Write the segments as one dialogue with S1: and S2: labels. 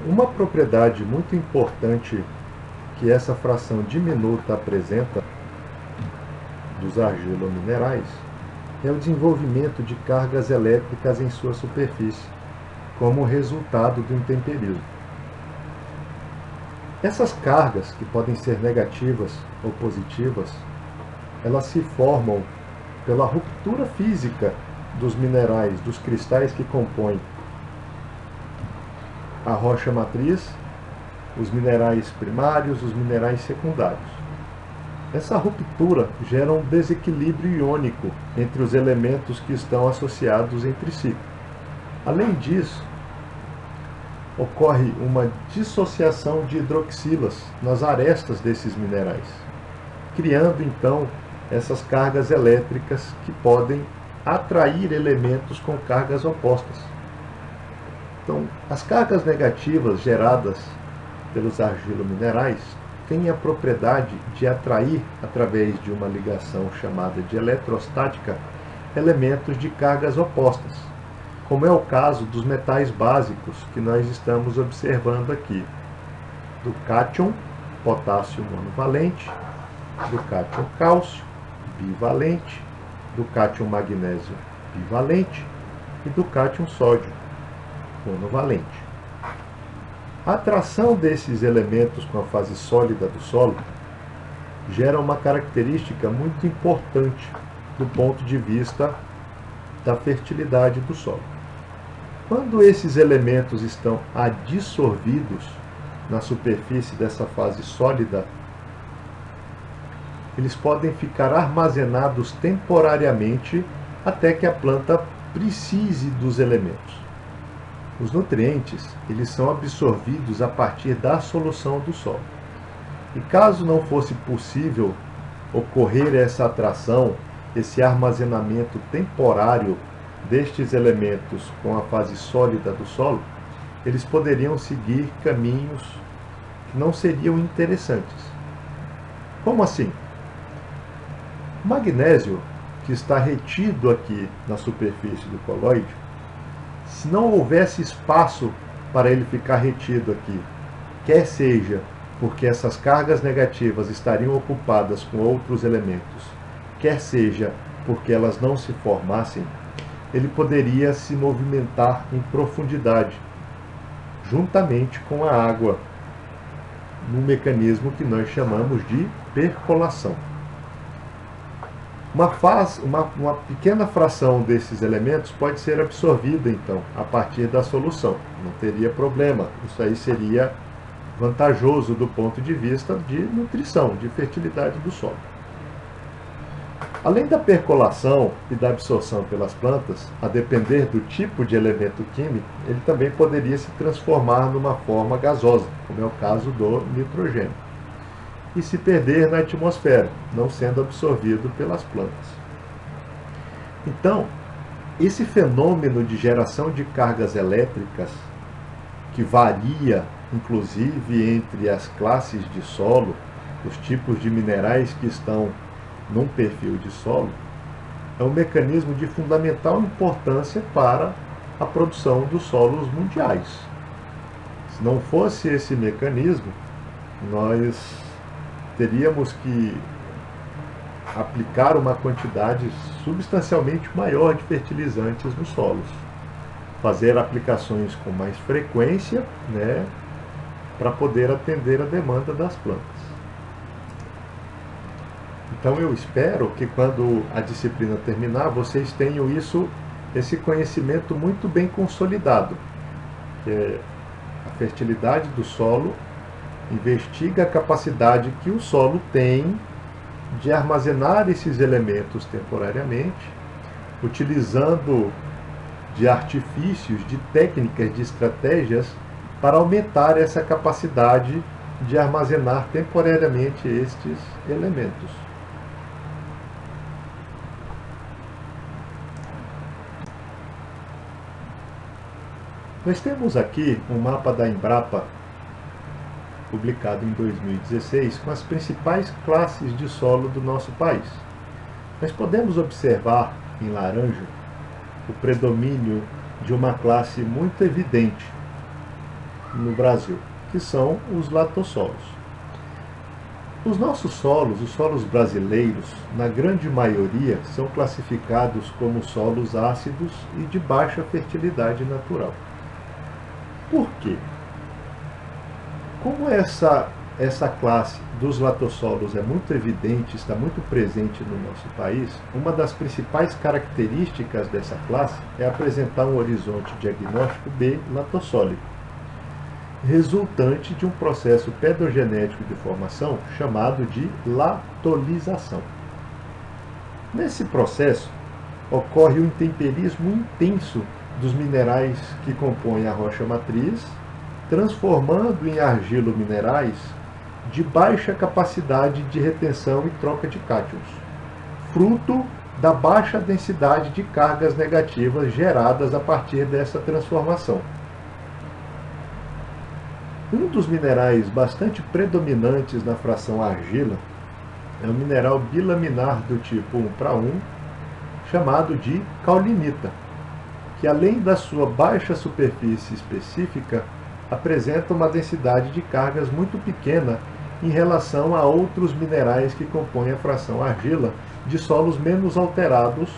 S1: Uma propriedade muito importante que essa fração diminuta apresenta dos argilominerais é o desenvolvimento de cargas elétricas em sua superfície, como resultado do intemperismo. Essas cargas, que podem ser negativas ou positivas, elas se formam pela ruptura física dos minerais, dos cristais que compõem a rocha matriz, os minerais primários, os minerais secundários. Essa ruptura gera um desequilíbrio iônico entre os elementos que estão associados entre si. Além disso, ocorre uma dissociação de hidroxilas nas arestas desses minerais, criando então essas cargas elétricas que podem atrair elementos com cargas opostas. Então, as cargas negativas geradas pelos argilominerais têm a propriedade de atrair, através de uma ligação chamada de eletrostática, elementos de cargas opostas, como é o caso dos metais básicos que nós estamos observando aqui, do cátion, potássio monovalente, do cátion cálcio, bivalente, do cátion magnésio, bivalente, e do cátion sódio, monovalente. A atração desses elementos com a fase sólida do solo gera uma característica muito importante do ponto de vista da fertilidade do solo. Quando esses elementos estão adsorvidos na superfície dessa fase sólida, eles podem ficar armazenados temporariamente até que a planta precise dos elementos. Os nutrientes, eles são absorvidos a partir da solução do solo. E caso não fosse possível ocorrer essa atração, esse armazenamento temporário destes elementos com a fase sólida do solo, eles poderiam seguir caminhos que não seriam interessantes. Como assim? O magnésio, que está retido aqui na superfície do coloide, se não houvesse espaço para ele ficar retido aqui, quer seja porque essas cargas negativas estariam ocupadas com outros elementos, quer seja porque elas não se formassem, ele poderia se movimentar em profundidade, juntamente com a água, num mecanismo que nós chamamos de percolação. Uma pequena fração desses elementos pode ser absorvida, então, a partir da solução. Não teria problema. Isso aí seria vantajoso do ponto de vista de nutrição, de fertilidade do solo. Além da percolação e da absorção pelas plantas, a depender do tipo de elemento químico, ele também poderia se transformar numa forma gasosa, como é o caso do nitrogênio, e se perder na atmosfera, não sendo absorvido pelas plantas. Então, esse fenômeno de geração de cargas elétricas, que varia, inclusive, entre as classes de solo, os tipos de minerais que estão num perfil de solo, é um mecanismo de fundamental importância para a produção dos solos mundiais. Se não fosse esse mecanismo, nós teríamos que aplicar uma quantidade substancialmente maior de fertilizantes nos solos, fazer aplicações com mais frequência, para poder atender a demanda das plantas. Então eu espero que quando a disciplina terminar, vocês tenham esse conhecimento muito bem consolidado, que é a fertilidade do solo investiga a capacidade que o solo tem de armazenar esses elementos temporariamente, utilizando de artifícios, de técnicas, de estratégias para aumentar essa capacidade de armazenar temporariamente estes elementos. Nós temos aqui um mapa da Embrapa, publicado em 2016, com as principais classes de solo do nosso país. Nós podemos observar, em laranja, o predomínio de uma classe muito evidente, no Brasil, que são os latossolos. Os nossos solos, os solos brasileiros, na grande maioria, são classificados como solos ácidos e de baixa fertilidade natural. Por quê? Como essa classe dos latossolos é muito evidente, está muito presente no nosso país, uma das principais características dessa classe é apresentar um horizonte diagnóstico B latossólico, resultante de um processo pedogenético de formação chamado de latolização. Nesse processo, ocorre o intemperismo intenso dos minerais que compõem a rocha matriz, transformando em argilominerais de baixa capacidade de retenção e troca de cátions, fruto da baixa densidade de cargas negativas geradas a partir dessa transformação. Um dos minerais bastante predominantes na fração argila é o mineral bilaminar do tipo 1:1, chamado de caulinita, que além da sua baixa superfície específica, apresenta uma densidade de cargas muito pequena em relação a outros minerais que compõem a fração argila de solos menos alterados,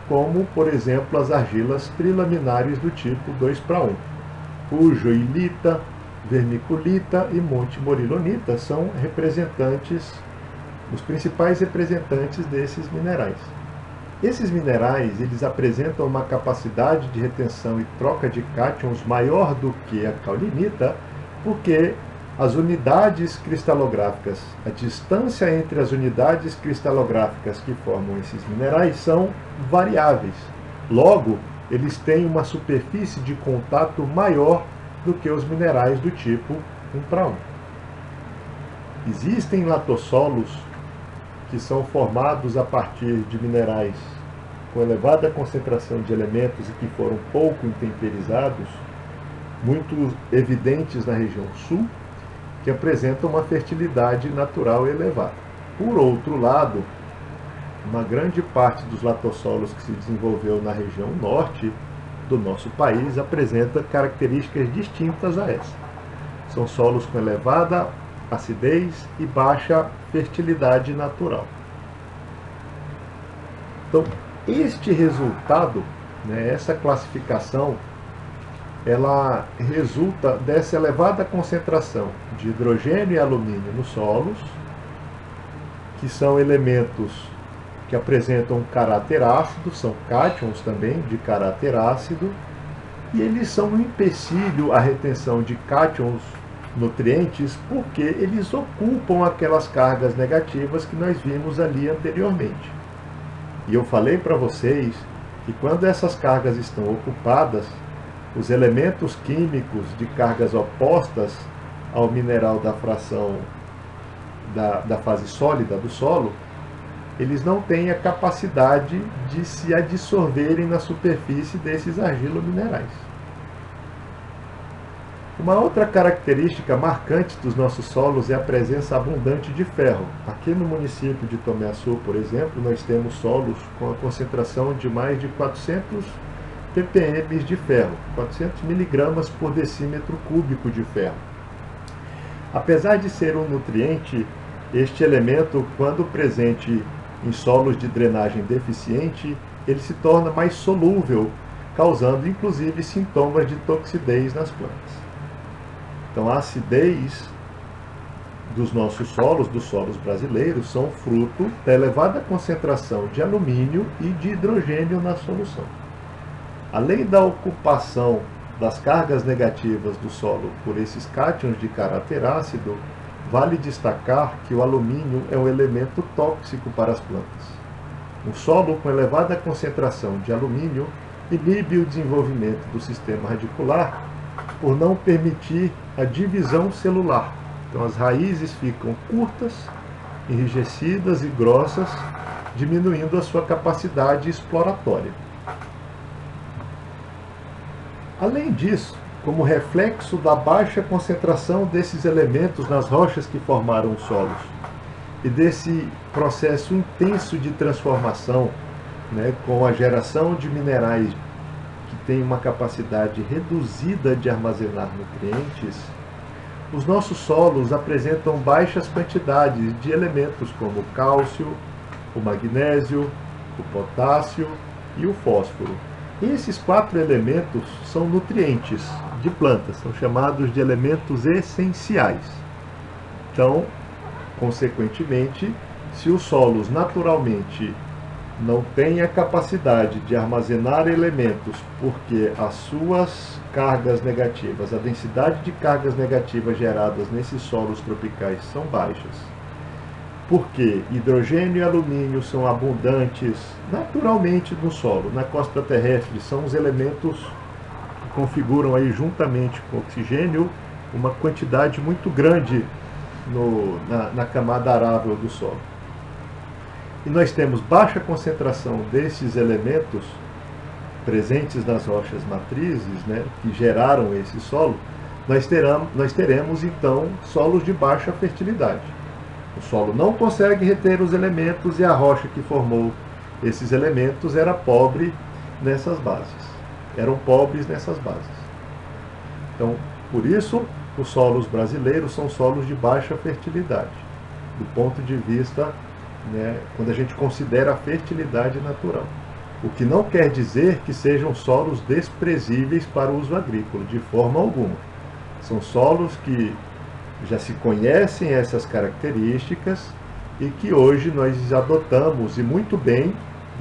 S1: como, por exemplo, as argilas trilaminares do tipo 2:1, cujo ilita, vermiculita e montimorilonita são os principais representantes desses minerais. Esses minerais eles apresentam uma capacidade de retenção e troca de cátions maior do que a caulinita, porque as unidades cristalográficas, a distância entre as unidades cristalográficas que formam esses minerais são variáveis. Logo, eles têm uma superfície de contato maior do que os minerais do tipo 1:1. Existem latossolos que são formados a partir de minerais com elevada concentração de elementos e que foram pouco intemperizados, muito evidentes na região sul, que apresentam uma fertilidade natural elevada. Por outro lado, uma grande parte dos latossolos que se desenvolveu na região norte do nosso país apresenta características distintas a essa. São solos com elevada acidez e baixa fertilidade natural. Então, este resultado, essa classificação, ela resulta dessa elevada concentração de hidrogênio e alumínio nos solos, que são elementos que apresentam um caráter ácido, são cátions também de caráter ácido, e eles são um empecilho à retenção de cátions nutrientes porque eles ocupam aquelas cargas negativas que nós vimos ali anteriormente. E eu falei para vocês que quando essas cargas estão ocupadas, os elementos químicos de cargas opostas ao mineral da fração da fase sólida do solo, eles não têm a capacidade de se adsorverem na superfície desses argilominerais. Uma outra característica marcante dos nossos solos é a presença abundante de ferro. Aqui no município de Tomé Açu, por exemplo, nós temos solos com a concentração de mais de 400 ppm de ferro, 400 miligramas por decímetro cúbico de ferro. Apesar de ser um nutriente, este elemento, quando presente em solos de drenagem deficiente, ele se torna mais solúvel, causando inclusive sintomas de toxidez nas plantas. Então, a acidez dos nossos solos, dos solos brasileiros, são fruto da elevada concentração de alumínio e de hidrogênio na solução. Além da ocupação das cargas negativas do solo por esses cátions de caráter ácido, vale destacar que o alumínio é um elemento tóxico para as plantas. Um solo com elevada concentração de alumínio inibe o desenvolvimento do sistema radicular por não permitir a divisão celular. Então as raízes ficam curtas, enrijecidas e grossas, diminuindo a sua capacidade exploratória. Além disso, como reflexo da baixa concentração desses elementos nas rochas que formaram os solos e desse processo intenso de transformação, com a geração de minerais que têm uma capacidade reduzida de armazenar nutrientes, os nossos solos apresentam baixas quantidades de elementos como o cálcio, o magnésio, o potássio e o fósforo. E esses 4 elementos são nutrientes de plantas, são chamados de elementos essenciais. Então, consequentemente, se os solos naturalmente não têm a capacidade de armazenar elementos porque as suas cargas negativas, a densidade de cargas negativas geradas nesses solos tropicais são baixas, porque hidrogênio e alumínio são abundantes naturalmente no solo, na costa terrestre, são os elementos que configuram aí juntamente com o oxigênio uma quantidade muito grande na camada arável do solo. E nós temos baixa concentração desses elementos presentes nas rochas matrizes, né, que geraram esse solo, nós teremos então solos de baixa fertilidade. O solo não consegue reter os elementos e a rocha que formou esses elementos era pobre nessas bases. Eram pobres nessas bases. Então, por isso, os solos brasileiros são solos de baixa fertilidade, do ponto de vista, né, quando a gente considera a fertilidade natural. O que não quer dizer que sejam solos desprezíveis para o uso agrícola, de forma alguma. São solos que já se conhecem essas características e que hoje nós adotamos, e muito bem,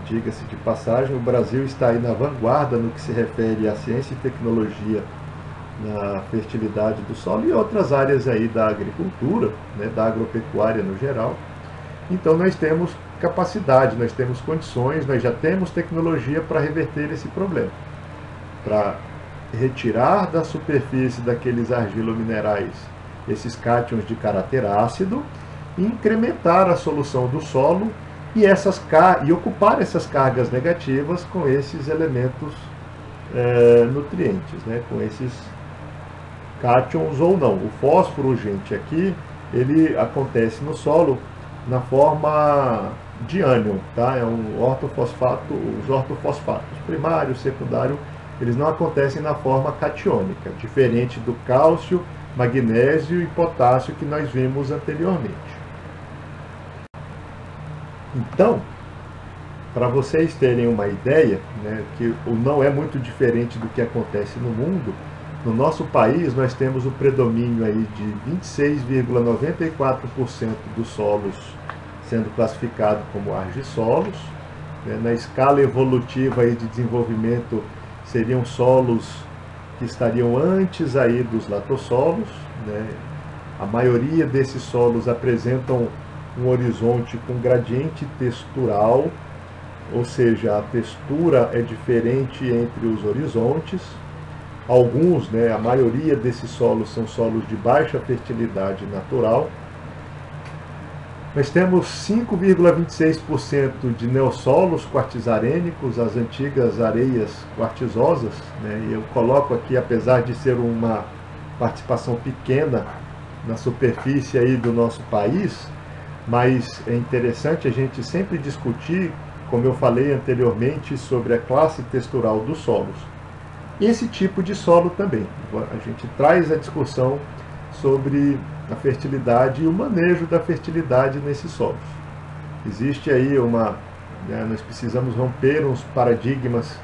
S1: diga-se de passagem, o Brasil está aí na vanguarda no que se refere à ciência e tecnologia na fertilidade do solo e outras áreas aí da agricultura, né, da agropecuária no geral. Então nós temos capacidade, nós temos condições, nós já temos tecnologia para reverter esse problema, para retirar da superfície daqueles argilominerais esses cátions de caráter ácido e incrementar a solução do solo e ocupar essas cargas negativas com esses elementos nutrientes, né, com esses cátions ou não. O fósforo, gente, aqui ele acontece no solo na forma de ânion, tá? É um ortofosfato, os ortofosfatos primário, secundário, eles não acontecem na forma catiônica, diferente do cálcio, magnésio e potássio que nós vimos anteriormente. Então, para vocês terem uma ideia, né, que não é muito diferente do que acontece no mundo, no nosso país nós temos o predomínio aí de 26,94% dos solos sendo classificado como argissolos, né, na escala evolutiva aí de desenvolvimento seriam solos que estariam antes aí dos latossolos, né? A maioria desses solos apresentam um horizonte com gradiente textural, ou seja, a textura é diferente entre os horizontes. Alguns, né, a maioria desses solos são solos de baixa fertilidade natural. Nós temos 5,26% de neossolos quartzarênicos, as antigas areias quartzosas, né? E eu coloco aqui, apesar de ser uma participação pequena na superfície aí do nosso país, mas é interessante a gente sempre discutir, como eu falei anteriormente, sobre a classe textural dos solos. Esse tipo de solo também. A gente traz a discussão sobre a fertilidade e o manejo da fertilidade nesses solos. Existe aí nós precisamos romper uns paradigmas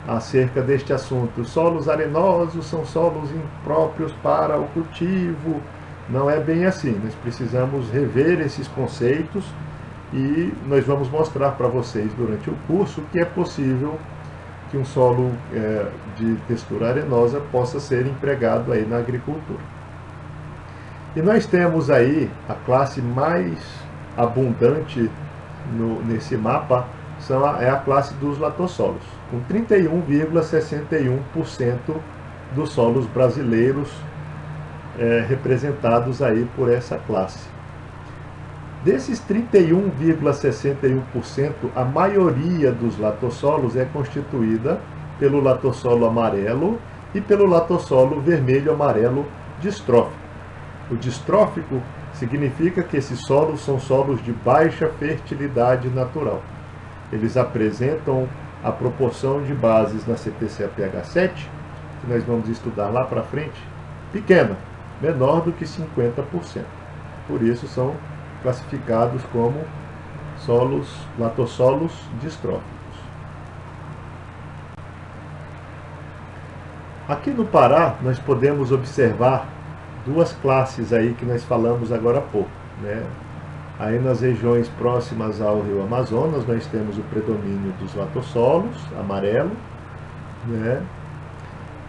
S1: acerca deste assunto. Os solos arenosos são solos impróprios para o cultivo. Não é bem assim. Nós precisamos rever esses conceitos e nós vamos mostrar para vocês durante o curso que é possível que um solo de textura arenosa possa ser empregado aí na agricultura. E nós temos aí a classe mais abundante nesse mapa, é a classe dos latossolos, com 31,61% dos solos brasileiros representados aí por essa classe. Desses 31,61%, a maioria dos latossolos é constituída pelo latossolo amarelo e pelo latossolo vermelho-amarelo distrófico. O distrófico significa que esses solos são solos de baixa fertilidade natural. Eles apresentam a proporção de bases na CTCA-PH7, que nós vamos estudar lá para frente, pequena, menor do que 50%. Por isso são classificados como latossolos distróficos. Aqui no Pará, nós podemos observar duas classes aí que nós falamos agora há pouco, né? Aí nas regiões próximas ao rio Amazonas, nós temos o predomínio dos latossolos amarelo, né?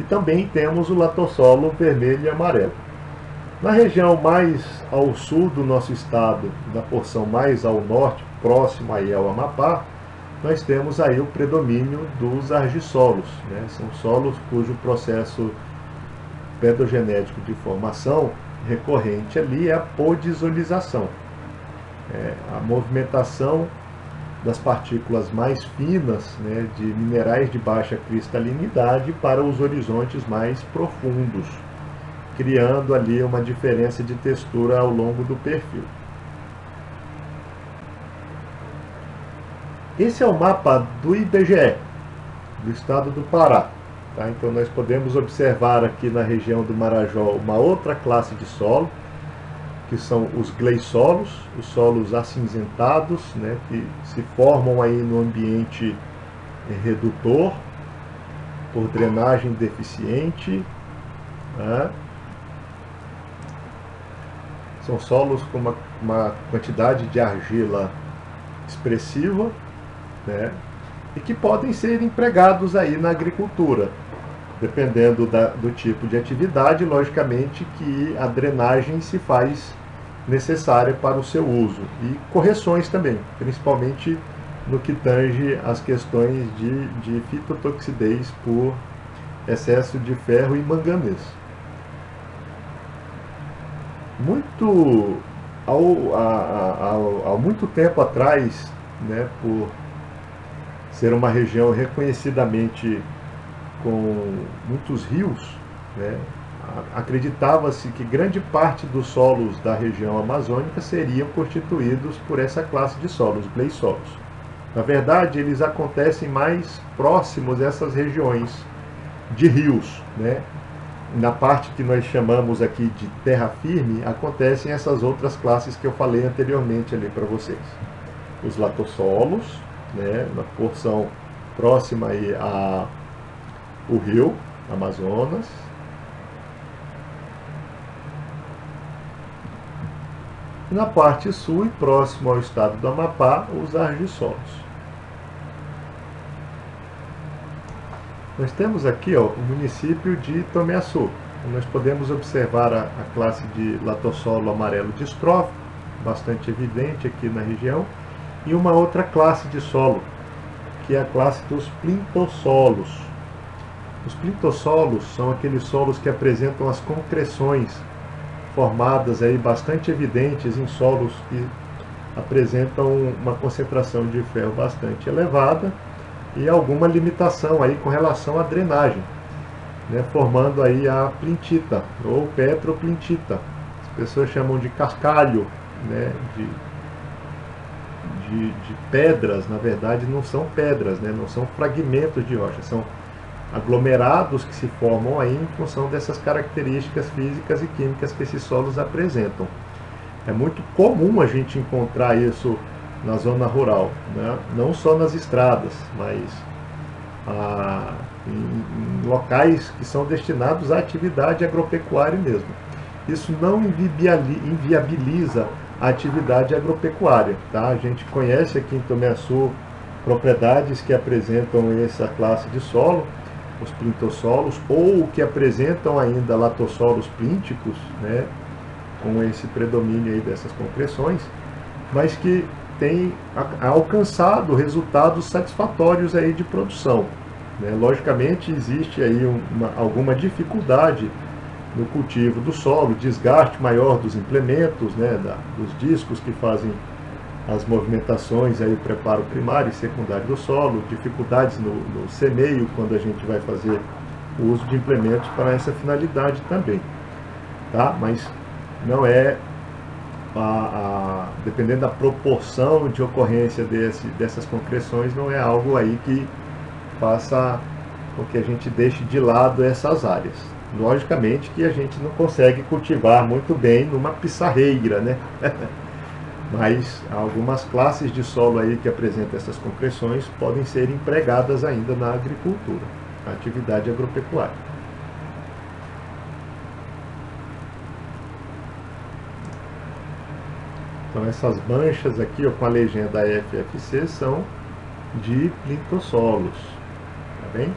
S1: E também temos o latossolo vermelho e amarelo. Na região mais ao sul do nosso estado, na porção mais ao norte, próximo aí ao Amapá, nós temos aí o predomínio dos argissolos, né? São solos cujo processo pedogenético de formação recorrente ali é a podizolização. A movimentação das partículas mais finas, né, de minerais de baixa cristalinidade para os horizontes mais profundos, criando ali uma diferença de textura ao longo do perfil. Esse é o mapa do IBGE, do estado do Pará. Tá? Então nós podemos observar aqui na região do Marajó uma outra classe de solo, que são os gleissolos, os solos acinzentados, né, que se formam aí no ambiente redutor, por drenagem deficiente. Né? São solos com uma quantidade de argila expressiva, né, e que podem ser empregados aí na agricultura, dependendo do tipo de atividade, logicamente que a drenagem se faz necessária para o seu uso. E correções também, principalmente no que tange as questões de fitotoxidez por excesso de ferro e manganês. Há muito tempo atrás, né, por ser uma região reconhecidamente com muitos rios, né, acreditava-se que grande parte dos solos da região amazônica seriam constituídos por essa classe de solos, gleissolos. Na verdade, eles acontecem mais próximos dessas regiões de rios, né? Na parte que nós chamamos aqui de terra firme, acontecem essas outras classes que eu falei anteriormente ali para vocês. Os latossolos, né, na porção próxima aí ao rio Amazonas. E na parte sul e próximo ao estado do Amapá, os argissolos. Nós temos aqui o município de Tomiaçu. Nós podemos observar a classe de latossolo amarelo distrófico, bastante evidente aqui na região, e uma outra classe de solo, que é a classe dos plintossolos. Os plintossolos são aqueles solos que apresentam as concreções formadas aí bastante evidentes em solos que apresentam uma concentração de ferro bastante elevada e alguma limitação aí com relação à drenagem, né, formando aí a plintita ou petroplintita. As pessoas chamam de cascalho, né, de pedras. Na verdade não são pedras, né, não são fragmentos de rocha, são aglomerados que se formam aí em função dessas características físicas e químicas que esses solos apresentam. É muito comum a gente encontrar isso na zona rural, né? Não só nas estradas, mas em locais que são destinados à atividade agropecuária mesmo. Isso não inviabiliza a atividade agropecuária. Tá? A gente conhece aqui em Tomiaçu propriedades que apresentam essa classe de solo, os plintossolos, ou que apresentam ainda latossolos plínticos, né, com esse predomínio aí dessas concreções, mas que tem alcançado resultados satisfatórios aí de produção. Né? Logicamente existe aí alguma dificuldade no cultivo do solo, desgaste maior dos implementos, né, dos discos que fazem as movimentações, aí, o preparo primário e secundário do solo, dificuldades no semeio, quando a gente vai fazer o uso de implementos para essa finalidade também. Tá? Mas não é, dependendo da proporção de ocorrência dessas concreções, não é algo aí que faça com que a gente deixe de lado essas áreas. Logicamente que a gente não consegue cultivar muito bem numa pissarreira, né? Mas algumas classes de solo aí que apresentam essas compressões podem ser empregadas ainda na agricultura, na atividade agropecuária. Então essas manchas aqui, ó, com a legenda FFC, são de plintossolos, tá bem?